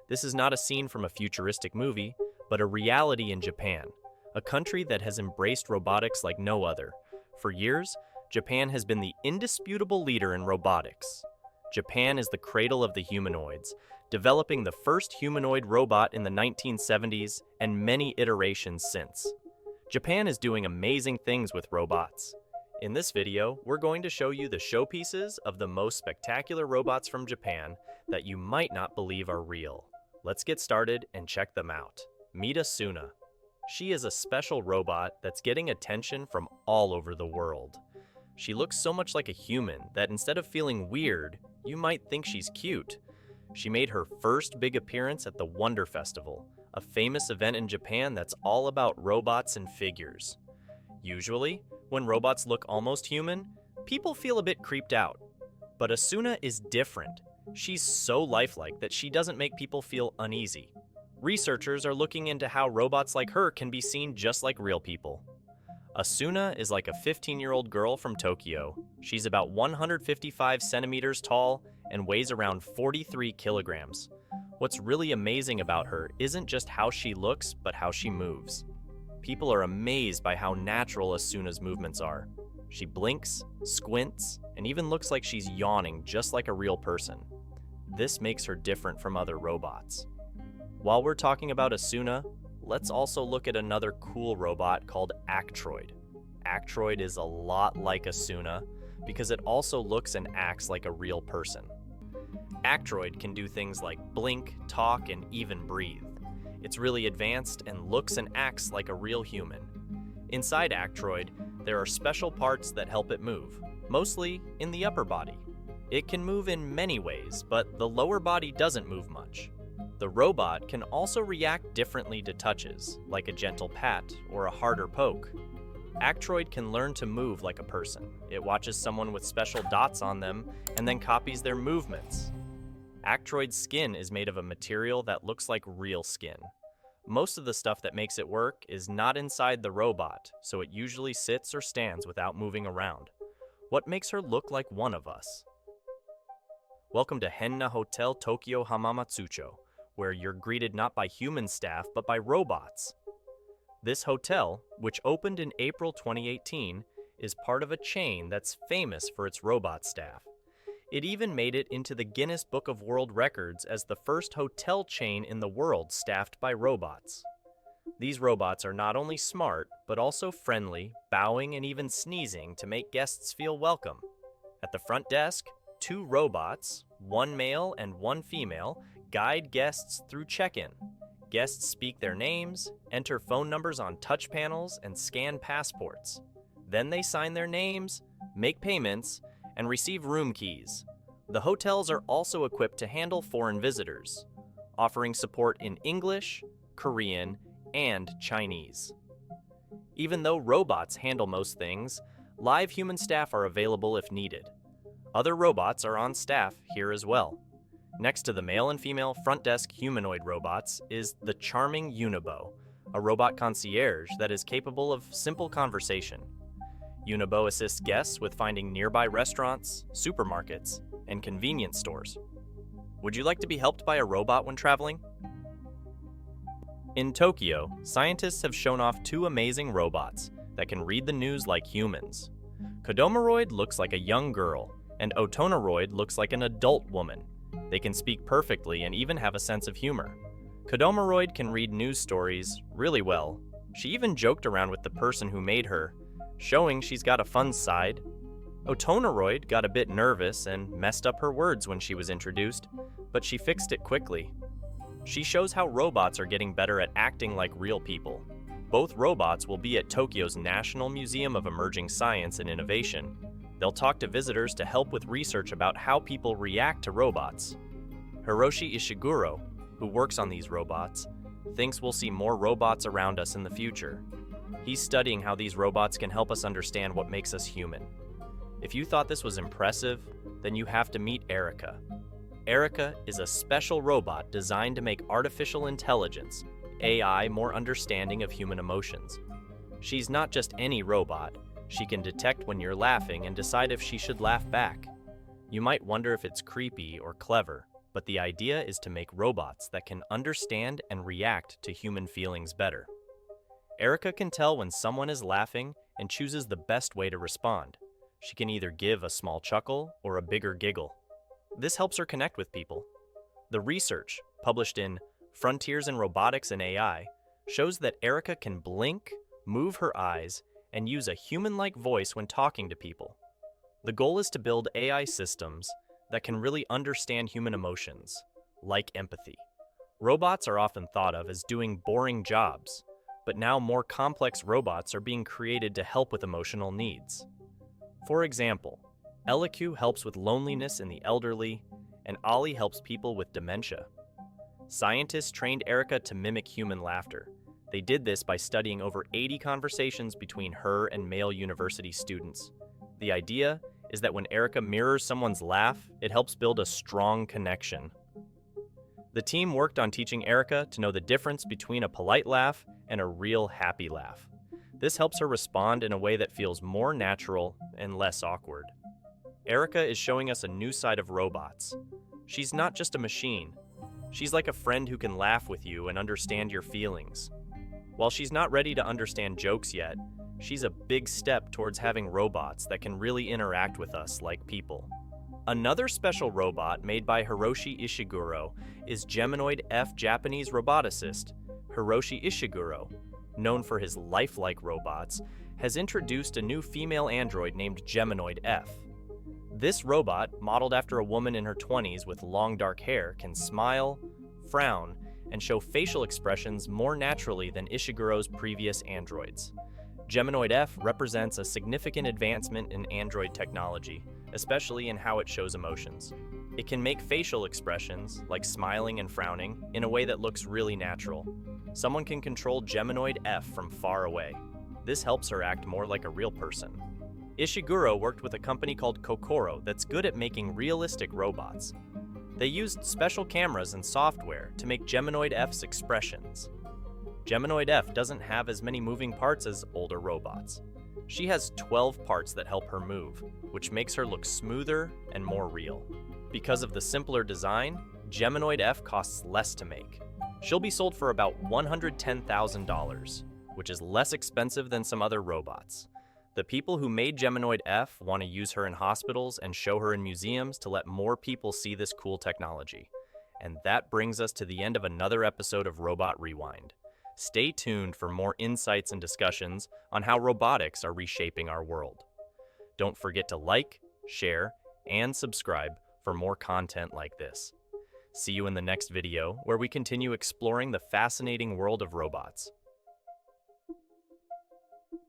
This is not a scene from a futuristic movie, but a reality in Japan, a country that has embraced robotics like no other. For years, Japan has been the indisputable leader in robotics. Japan is the cradle of the humanoids, developing the first humanoid robot in the 1970s and many iterations since. Japan is doing amazing things with robots. In this video, we're going to show you the showpieces of the most spectacular robots from Japan that you might not believe are real. Let's get started and check them out. Meet Asuna. She is a special robot that's getting attention from all over the world. She looks so much like a human that instead of feeling weird, you might think she's cute. She made her first big appearance at the Wonder Festival, a famous event in Japan that's all about robots and figures. Usually, when robots look almost human, people feel a bit creeped out. But Asuna is different. She's so lifelike that she doesn't make people feel uneasy. Researchers are looking into how robots like her can be seen just like real people. Asuna is like a 15-year-old girl from Tokyo. She's about 155 centimeters tall and weighs around 43 kilograms. What's really amazing about her isn't just how she looks, but how she moves. People are amazed by how natural Asuna's movements are. She blinks, squints, and even looks like she's yawning just like a real person. This makes her different from other robots. While we're talking about Asuna, let's also look at another cool robot called Actroid. Actroid is a lot like Asuna because it also looks and acts like a real person. Actroid can do things like blink, talk, and even breathe. It's really advanced and looks and acts like a real human. Inside Actroid, there are special parts that help it move, mostly in the upper body. It can move in many ways, but the lower body doesn't move much. The robot can also react differently to touches, like a gentle pat or a harder poke. Actroid can learn to move like a person. It watches someone with special dots on them and then copies their movements. Actroid's skin is made of a material that looks like real skin. Most of the stuff that makes it work is not inside the robot, so it usually sits or stands without moving around. What makes her look like one of us? Welcome to Henna Hotel Tokyo Hamamatsucho, where you're greeted not by human staff, but by robots. This hotel, which opened in April 2018, is part of a chain that's famous for its robot staff. It even made it into the Guinness Book of World Records as the first hotel chain in the world staffed by robots. These robots are not only smart, but also friendly, bowing and even sneezing to make guests feel welcome. At the front desk, 2 robots, one male and one female, guide guests through check-in. Guests speak their names, enter phone numbers on touch panels, and scan passports. Then they sign their names, make payments, and receive room keys. The hotels are also equipped to handle foreign visitors, offering support in English, Korean, and Chinese. Even though robots handle most things, live human staff are available if needed. Other robots are on staff here as well. Next to the male and female front desk humanoid robots is the charming Unibo, a robot concierge that is capable of simple conversation. Unibo assists guests with finding nearby restaurants, supermarkets, and convenience stores. Would you like to be helped by a robot when traveling? In Tokyo, scientists have shown off 2 amazing robots that can read the news like humans. Kodomoroid looks like a young girl, and Otonaroid looks like an adult woman. They can speak perfectly and even have a sense of humor. Kodomoroid can read news stories really well. She even joked around with the person who made her, showing she's got a fun side. Otonaroid got a bit nervous and messed up her words when she was introduced, but she fixed it quickly. She shows how robots are getting better at acting like real people. Both robots will be at Tokyo's National Museum of Emerging Science and Innovation. They'll talk to visitors to help with research about how people react to robots. Hiroshi Ishiguro, who works on these robots, thinks we'll see more robots around us in the future. He's studying how these robots can help us understand what makes us human. If you thought this was impressive, then you have to meet Erica. Erica is a special robot designed to make artificial intelligence, AI, more understanding of human emotions. She's not just any robot. She can detect when you're laughing and decide if she should laugh back. You might wonder if it's creepy or clever, but the idea is to make robots that can understand and react to human feelings better. Erica can tell when someone is laughing and chooses the best way to respond. She can either give a small chuckle or a bigger giggle. This helps her connect with people. The research, published in Frontiers in Robotics and AI, shows that Erica can blink, move her eyes, and use a human-like voice when talking to people. The goal is to build AI systems that can really understand human emotions, like empathy. Robots are often thought of as doing boring jobs, but now more complex robots are being created to help with emotional needs. For example, Eliku helps with loneliness in the elderly, and Ollie helps people with dementia. Scientists trained Erica to mimic human laughter. They did this by studying over 80 conversations between her and male university students. The idea is that when Erica mirrors someone's laugh, it helps build a strong connection. The team worked on teaching Erica to know the difference between a polite laugh and a real happy laugh. This helps her respond in a way that feels more natural and less awkward. Erica is showing us a new side of robots. She's not just a machine. She's like a friend who can laugh with you and understand your feelings. While she's not ready to understand jokes yet, she's a big step towards having robots that can really interact with us like people. Another special robot made by Hiroshi Ishiguro is Geminoid F Japanese roboticist. Hiroshi Ishiguro, known for his lifelike robots, has introduced a new female android named Geminoid F. This robot, modeled after a woman in her 20s with long dark hair, can smile, frown, and show facial expressions more naturally than Ishiguro's previous androids. Geminoid F represents a significant advancement in android technology, especially in how it shows emotions. It can make facial expressions, like smiling and frowning, in a way that looks really natural. Someone can control Geminoid F from far away. This helps her act more like a real person. Ishiguro worked with a company called Kokoro that's good at making realistic robots. They used special cameras and software to make Geminoid F's expressions. Geminoid F doesn't have as many moving parts as older robots. She has 12 parts that help her move, which makes her look smoother and more real. Because of the simpler design, Geminoid F costs less to make. She'll be sold for about $110,000, which is less expensive than some other robots. The people who made Geminoid F want to use her in hospitals and show her in museums to let more people see this cool technology. And that brings us to the end of another episode of Robot Rewind. Stay tuned for more insights and discussions on how robotics are reshaping our world. Don't forget to like, share, and subscribe for more content like this. See you in the next video, where we continue exploring the fascinating world of robots.